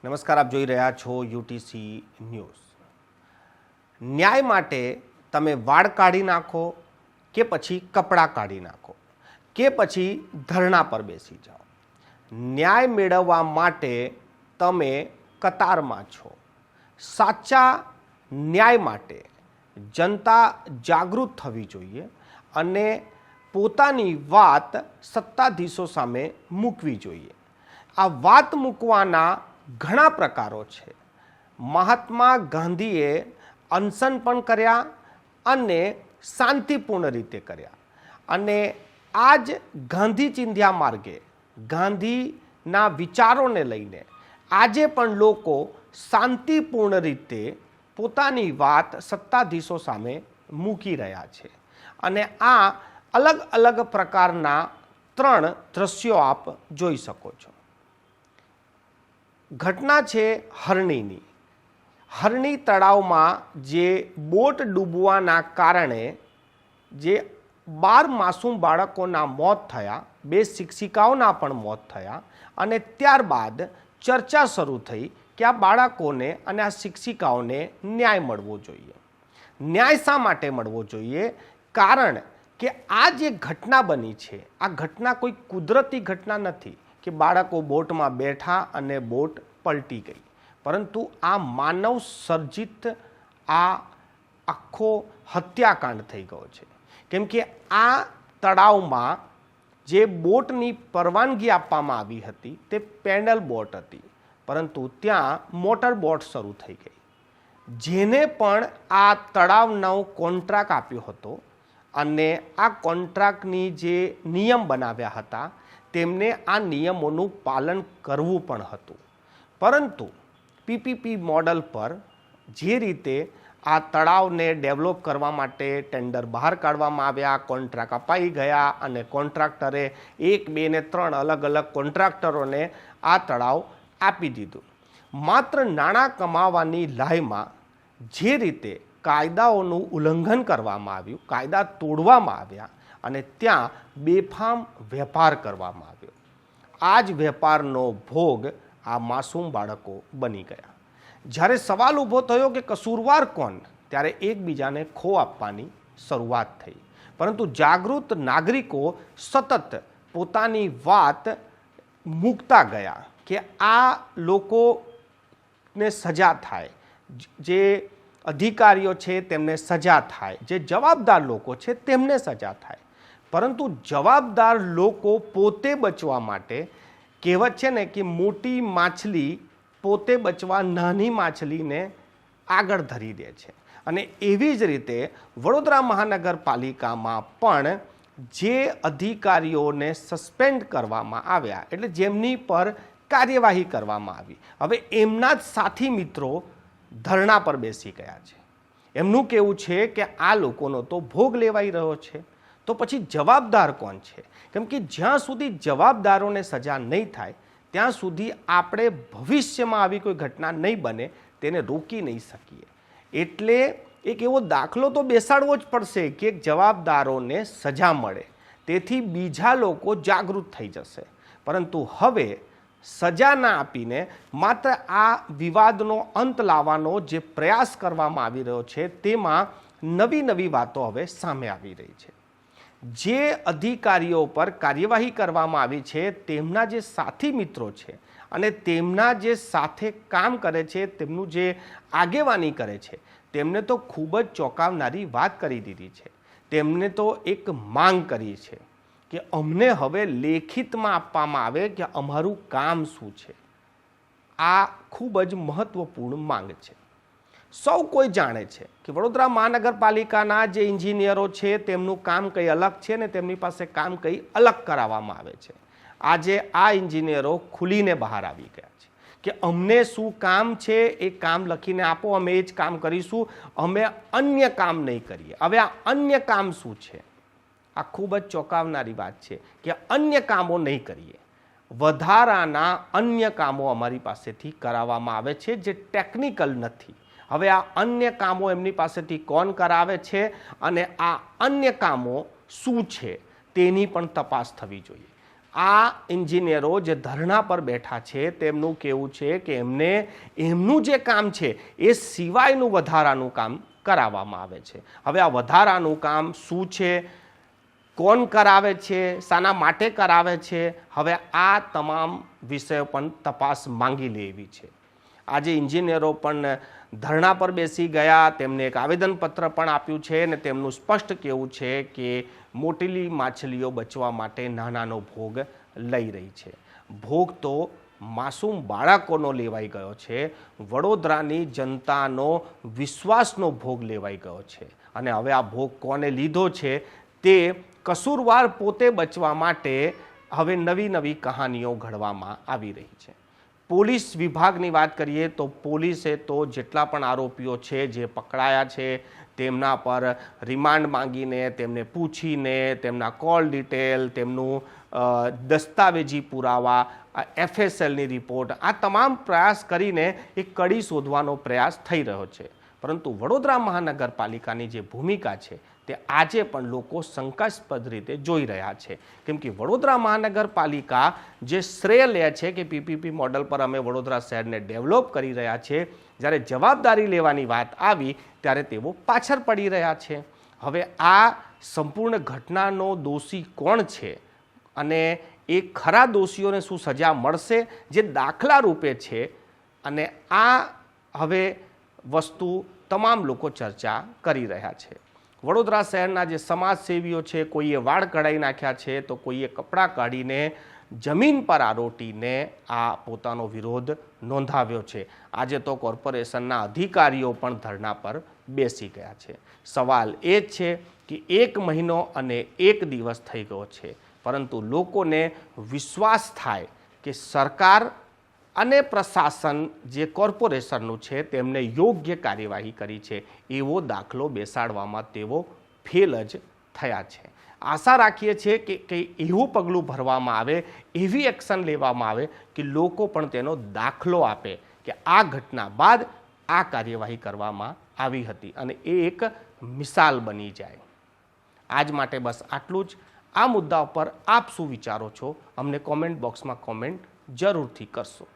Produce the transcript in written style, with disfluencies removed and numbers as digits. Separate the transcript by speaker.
Speaker 1: નમસ્કાર, આપ જોઈ રહ્યા છો યુટીસી ન્યૂઝ. ન્યાય માટે તમે વાળ કાઢી નાખો કે પછી કપડાં કાઢી નાખો કે પછી ધરણા પર બેસી જાઓ, ન્યાય મેળવવા માટે તમે કતારમાં છો. સાચા ન્યાય માટે જનતા જાગૃત થવી જોઈએ અને પોતાની વાત સત્તાધીશો સામે મૂકવી જોઈએ. આ વાત મૂકવાના ઘણા પ્રકારો છે. મહાત્મા ગાંધીએ અનશન પણ કર્યા અને શાંતિપૂર્ણ રીતે કર્યા, અને આ જ ગાંધી ચિંધ્યા માર્ગે ગાંધીના વિચારોને લઈને આજે પણ લોકો શાંતિપૂર્ણ રીતે પોતાની વાત સત્તાધીશો સામે મૂકી રહ્યા છે. અને આ અલગ અલગ પ્રકારના 3 દ્રશ્યો આપ જોઈ શકો છો. ઘટના છે હરણીની. હરણી તળાવમાં જે બોટ ડૂબવાના કારણે જે 12 માસૂમ બાળકોના મોત થયા, 2 શિક્ષિકાઓના પણ મોત થયા, અને ત્યારબાદ ચર્ચા શરૂ થઈ કે આ બાળકોને અને આ શિક્ષિકાઓને ન્યાય મળવો જોઈએ. ન્યાય શા માટે મળવો જોઈએ? કારણ કે આ જે ઘટના બની છે, આ ઘટના કોઈ કુદરતી ઘટના નથી કે બાળકો બોટમાં બેઠા અને બોટ પલટી ગઈ, પરંતુ આ માનવ સર્જિત આ આખો હત્યાકાંડ થઈ ગયો છે. કેમ કે આ તળાવમાં જે બોટની પરવાનગી આપવામાં આવી હતી તે પેડલ બોટ હતી, પરંતુ ત્યાં મોટર બોટ શરૂ થઈ ગઈ. જેને પણ આ તળાવનો કોન્ટ્રાક્ટ આપ્યો હતો અને આ કોન્ટ્રાક્ટની જે નિયમ બનાવ્યા હતા તેમને આ નિયમોનું પાલન કરવું પણ હતું. પરંતુ પીપીપી મોડલ પર જે રીતે આ તળાવને ડેવલપ કરવા માટે ટેન્ડર બહાર કાઢવામાં આવ્યા, કોન્ટ્રાક્ટ અપાઈ ગયા અને કોન્ટ્રાક્ટરે 1, 2 ને 3 અલગ અલગ કોન્ટ્રાક્ટરોને આ તળાવ આપી દીધું. માત્ર નાણાં કમાવાની લાઈમાં જે રીતે કાયદાઓનું ઉલ્લંઘન કરવામાં આવ્યું, કાયદા તોડવામાં આવ્યા અને ત્યાં બેફામ વેપાર કરવામાં આવ્યો. આ જ વેપારનો ભોગ આ માસૂમ બાળકો બની ગયા. જ્યારે સવાલ ઊભો થયો કે કસૂરવાર કોણ, ત્યારે એકબીજાને ખો આપવાની શરૂઆત થઈ. પરંતુ જાગૃત નાગરિકો સતત પોતાની વાત મૂકતા ગયા કે આ લોકોને સજા થાય, જે અધિકારીઓ છે તેમને સજા થાય, જે જવાબદાર લોકો છે તેમને સજા થાય. પરંતુ જવાબદાર લોકો પોતે બચવા માટે, કહેવત છે ને કે મોટી માછલી પોતે બચવા નાની માછલીને આગળ ધરી દે છે. અને એવી જ રીતે વડોદરા મહાનગરપાલિકામાં પણ જે અધિકારીઓને સસ્પેન્ડ કરવામાં આવ્યા, એટલે જેમની પર કાર્યવાહી કરવામાં આવી, હવે એમના જ સાથી મિત્રો ધરણા પર બેસી ગયા છે. એમનું કહેવું છે કે આ લોકોનો તો ભોગ લેવાઈ રહ્યો છે, તો પછી જવાબદાર કોણ છે? કેમ કે જ્યાં સુધી જવાબદારોને સજા નહીં થાય ત્યાં સુધી આપણે ભવિષ્યમાં આવી કોઈ ઘટના નહીં બને તેને રોકી નહીં શકીએ. એટલે એક એવો દાખલો તો બેસાડવો જ પડશે કે જવાબદારોને સજા મળે, તેથી બીજા લોકો જાગૃત થઈ જશે. પરંતુ હવે સજા ના આપીને માત્ર આ વિવાદનો અંત લાવવાનો જે પ્રયાસ કરવામાં આવી રહ્યો છે તેમાં નવી નવી વાતો હવે સામે આવી રહી છે. જે અધિકારીઓ પર કાર્યવાહી કરવામાં આવી છે તેમના જે સાથી મિત્રો છે અને તેમના જે સાથે કામ કરે છે, તેમનું જે આગેવાની કરે છે, તેમને તો ખૂબ જ ચોંકાવનારી વાત કરી દીધી છે. તેમને તો એક માંગ કરી છે કે અમને હવે લેખિતમાં આપવામાં આવે કે અમારું કામ શું છે. આ ખૂબ જ મહત્વપૂર્ણ માંગ છે. સૌ કોઈ જાણે છે કે વડોદરા મહાનગરપાલિકાના જે એન્જિનિયરો છે તેમનું કામ કંઈ અલગ છે ને તેમની પાસે કામ કંઈ અલગ કરાવવામાં આવે છે. આજે આ એન્જિનિયરો ખુલીને બહાર આવી ગયા છે કે અમને શું કામ છે એ કામ લખીને આપો, અમે એ જ કામ કરીશું, અમે અન્ય કામ નહીં કરીએ. હવે આ અન્ય કામ શું છે? આ ખૂબ જ ચોંકાવનારી વાત છે કે અન્ય કામો નહીં કરીએ, વધારાના અન્ય કામો અમારી પાસેથી કરાવવામાં આવે છે જે ટેકનિકલ નથી. હવે આ અન્ય કામો એમની પાસેથી કોણ કરાવે છે અને આ અન્ય કામો શું છે તેની પણ તપાસ થવી જોઈએ. આ એન્જિનિયરો જે ધરણા પર બેઠા છે તેમનું કહેવું છે કે એમનું જે કામ છે એ સિવાયનું વધારાનું કામ કરાવવામાં આવે છે. હવે આ વધારાનું કામ શું છે, કોણ કરાવે છે, શાના માટે કરાવે છે, હવે આ તમામ વિષયો પણ તપાસ માંગી લેવી છે. આજે એન્જિનિયરો પણ ધરણા પર બેસી ગયા, તેમને એક આવેદનપત્ર પણ આપ્યું છે અને તેમનું સ્પષ્ટ કહેવું છે કે મોટેલી માછલીઓ બચવા માટે નાનાનો ભોગ લઈ રહી છે. ભોગ તો માસૂમ બાળકોનો લેવાઈ ગયો છે, વડોદરાની જનતાનો વિશ્વાસનો ભોગ લેવાઈ ગયો છે અને હવે આ ભોગ કોને લીધો છે તે કસૂરવાર પોતે બચવા માટે હવે નવી કહાનીઓ ઘડવામાં આવી રહી છે. પોલીસ વિભાગની વાત કરીએ તો પોલીસે તો જેટલા પણ આરોપીઓ છે જે પકડાયા છે તેમના પર રિમાન્ડ માંગીને, તેમને પૂછીને, તેમના કોલ ડિટેલ, તેમનું દસ્તાવેજી પુરાવા, FSLની રિપોર્ટ, આ તમામ પ્રયાસ કરીને એક કડી શોધવાનો પ્રયાસ થઈ રહ્યો છે. પરંતુ વડોદરા મહાનગરપાલિકાની જે ભૂમિકા છે તે આજે પણ લોકો શંકાસ્પદ રીતે જોઈ રહ્યા છે. કેમ કે વડોદરા મહાનગરપાલિકા જે શ્રેય લે છે કે PPP મોડલ પર અમે વડોદરા શહેરને ડેવલપ કરી રહ્યા છે, જ્યારે જવાબદારી લેવાની વાત આવી ત્યારે તેઓ પાછળ પડી રહ્યા છે. હવે આ સંપૂર્ણ ઘટનાનો દોષી કોણ છે અને એ ખરા દોષીઓને શું સજા મળશે જે દાખલા રૂપે છે, અને આ હવે વસ્તુ તમામ લોકો ચર્ચા કરી રહ્યા છે. વડોદરા શહેરના જે સમાજસેવીઓ છે, કોઈએ વાળ કઢાઈ નાખ્યા છે તો કોઈએ કપડાં કાઢીને જમીન પર આરોટીને આ પોતાનો વિરોધ નોંધાવ્યો છે. આજે તો કોર્પોરેશનના અધિકારીઓ પણ ધરણા પર બેસી ગયા છે. સવાલ એ જ છે કે 1 મહિનો અને 1 દિવસ થઈ ગયો છે, પરંતુ લોકોને વિશ્વાસ થાય કે સરકાર અને પ્રશાસન જે કોર્પોરેશનનું છે તેમને યોગ્ય કાર્યવાહી કરી છે એવો દાખલો બેસાડવામાં તેઓ ફેલ જ થયા છે. આશા રાખીએ છીએ કે કંઈ એવું પગલું ભરવામાં આવે, એવી એક્શન લેવામાં આવે કે લોકો પણ તેનો દાખલો આપે કે આ ઘટના બાદ આ કાર્યવાહી કરવામાં આવી હતી અને એ એક મિસાલ બની જાય. આજ માટે બસ આટલું જ. આ મુદ્દા પર આપ શું વિચારો છો અમને કોમેન્ટ બોક્સમાં કોમેન્ટ જરૂરથી કરશો.